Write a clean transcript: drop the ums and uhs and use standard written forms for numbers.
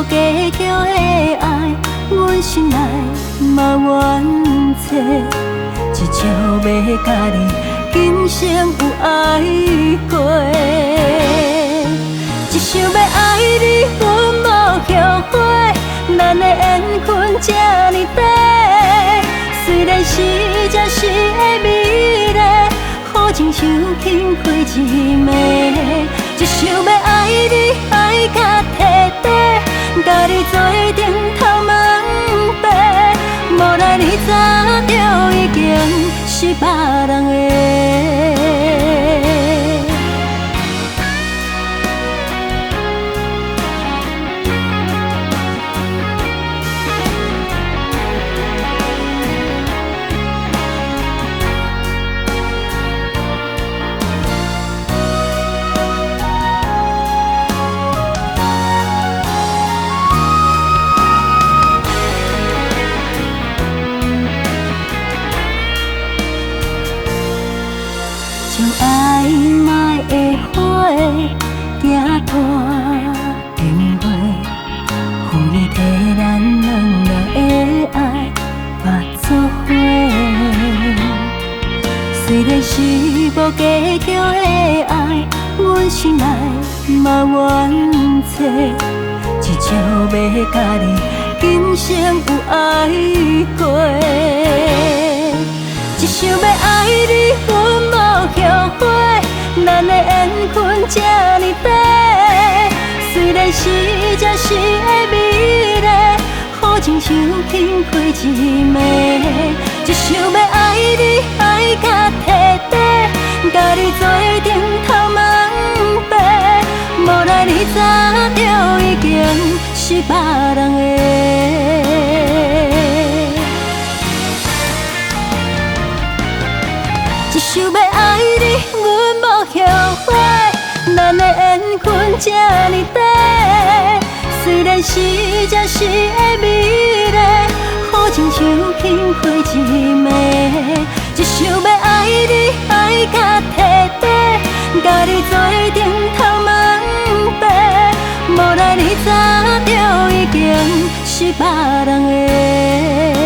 计较的爱，阮心内嘛冤切，一朝要甲你今生有爱过。一想要爱你，阮无后悔，咱的缘分这呢短，虽然是这是的美丽，好情像轻开一暝。一想要爱你，爱甲彻底，甲你做顶头问白，无奈你早就已经是别人的。将爱莫的花行大庭会，予你替咱两个的爱化作花。虽然是无计较的爱，阮心内嘛冤切，一朝要甲你今生有爱过。一想要爱你，阮无后悔，咱的缘分这呢短，虽然是这是的美丽，好情像轻开一暝。一想要爱你，爱甲彻底，甲你做顶头问白，无奈你早就已经是别人的。一想要爱你，阮无后悔，咱的缘分这呢短，虽然是这是的美丽，好情像轻开一暝。一想要爱你，爱甲彻底，甲你做顶头问白，无奈你早就已经是别人的。